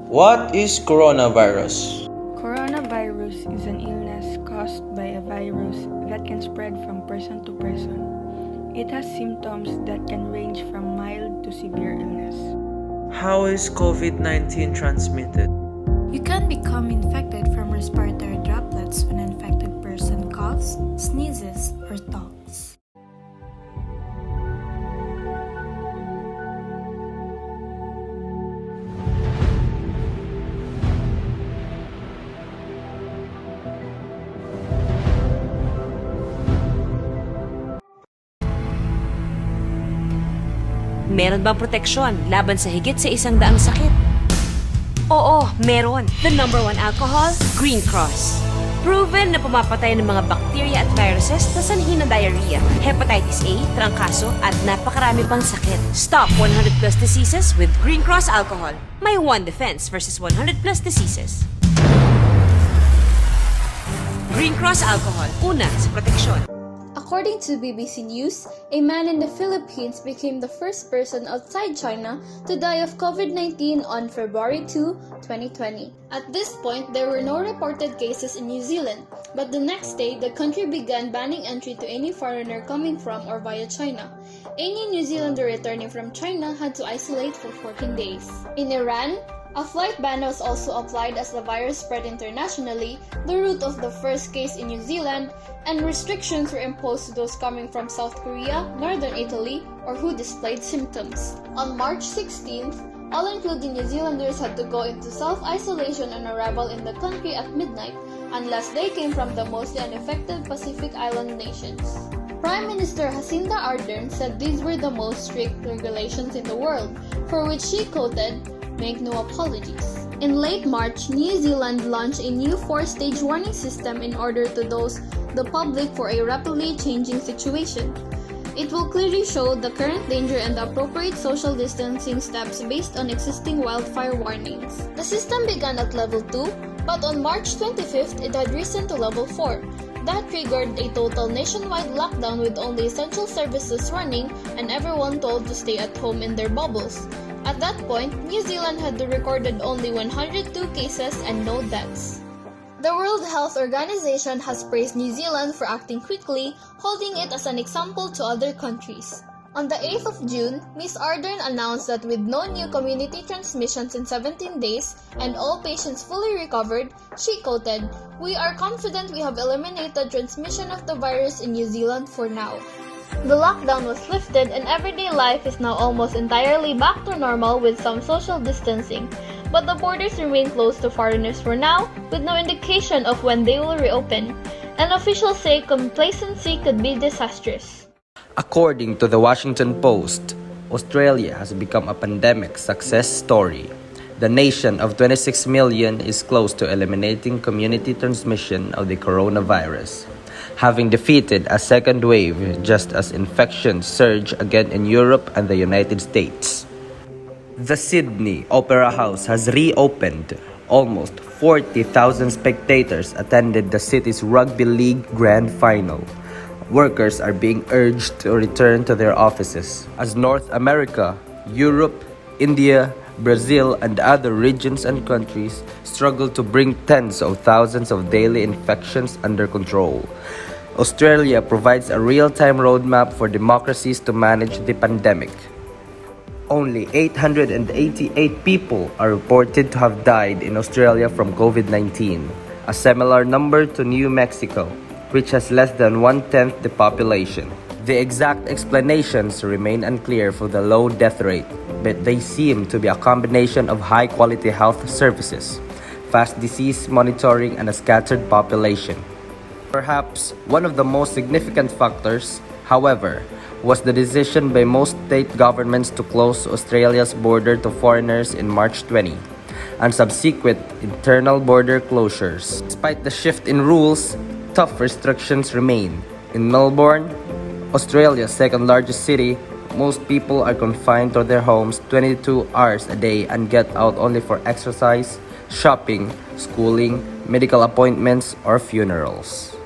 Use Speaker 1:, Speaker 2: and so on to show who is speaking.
Speaker 1: What is coronavirus?
Speaker 2: Coronavirus is an illness caused by a virus that can spread from person to person. It has symptoms that can range from mild to severe illness.
Speaker 1: How is COVID-19 transmitted?
Speaker 3: You can become infected from respiratory droplets when an infected person coughs, sneezes, or talks.
Speaker 4: Meron bang proteksyon laban sa higit sa 100 sakit? Oo, meron. The number 1 alcohol, Green Cross. Proven na pumapatay ng mga bacteria at viruses na sanhi ng diarrhea, hepatitis A, trangkaso, at napakarami pang sakit. Stop 100 plus diseases with Green Cross alcohol. May one defense versus 100 plus diseases. Green Cross alcohol, una sa proteksyon.
Speaker 5: According to BBC News, a man in the Philippines became the first person outside China to die of COVID-19 on February 2, 2020. At this point, there were no reported cases in New Zealand, but the next day, the country began banning entry to any foreigner coming from or via China. Any New Zealander returning from China had to isolate for 14 days. In Iran, a flight ban was also applied as the virus spread internationally, the root of the first case in New Zealand, and restrictions were imposed to those coming from South Korea, Northern Italy, or who displayed symptoms. On March 16th, all including New Zealanders had to go into self-isolation on arrival in the country at midnight, unless they came from the mostly unaffected Pacific Island nations. Prime Minister Jacinda Ardern said these were the most strict regulations in the world, for which she quoted, "Make no apologies." In late March, New Zealand launched a new 4-stage warning system in order to dose the public for a rapidly changing situation. It will clearly show the current danger and the appropriate social distancing steps based on existing wildfire warnings. The system began at level 2, but on March 25th, it had risen to level 4. That triggered a total nationwide lockdown with only essential services running and everyone told to stay at home in their bubbles. At that point, New Zealand had recorded only 102 cases and no deaths. The World Health Organization has praised New Zealand for acting quickly, holding it as an example to other countries. On the 8th of June, Ms. Ardern announced that with no new community transmissions in 17 days and all patients fully recovered, she quoted, "We are confident we have eliminated transmission of the virus in New Zealand for now." The lockdown was lifted and everyday life is now almost entirely back to normal with some social distancing, but the borders remain closed to foreigners for now, with no indication of when they will reopen. And officials say complacency could be disastrous.
Speaker 6: According to the Washington Post, Australia has become a pandemic success story. The nation of 26 million is close to eliminating community transmission of the coronavirus, having defeated a second wave just as infections surge again in Europe and the United States. The Sydney Opera House has reopened. Almost 40,000 spectators attended the city's rugby league grand final. Workers are being urged to return to their offices as North America, Europe, India, Brazil, and other regions and countries struggle to bring tens of thousands of daily infections under control. Australia provides a real-time roadmap for democracies to manage the pandemic. Only 888 people are reported to have died in Australia from COVID-19, a similar number to New Mexico, which has less than 1/10 the population. The exact explanations remain unclear for the low death rate, but they seem to be a combination of high-quality health services, fast disease monitoring, and a scattered population. Perhaps one of the most significant factors, however, was the decision by most state governments to close Australia's border to foreigners in March 20, and subsequent internal border closures. Despite the shift in rules, tough restrictions remain. In Melbourne, Australia's second-largest city, most people are confined to their homes 22 hours a day and get out only for exercise, shopping, schooling, medical appointments, or funerals.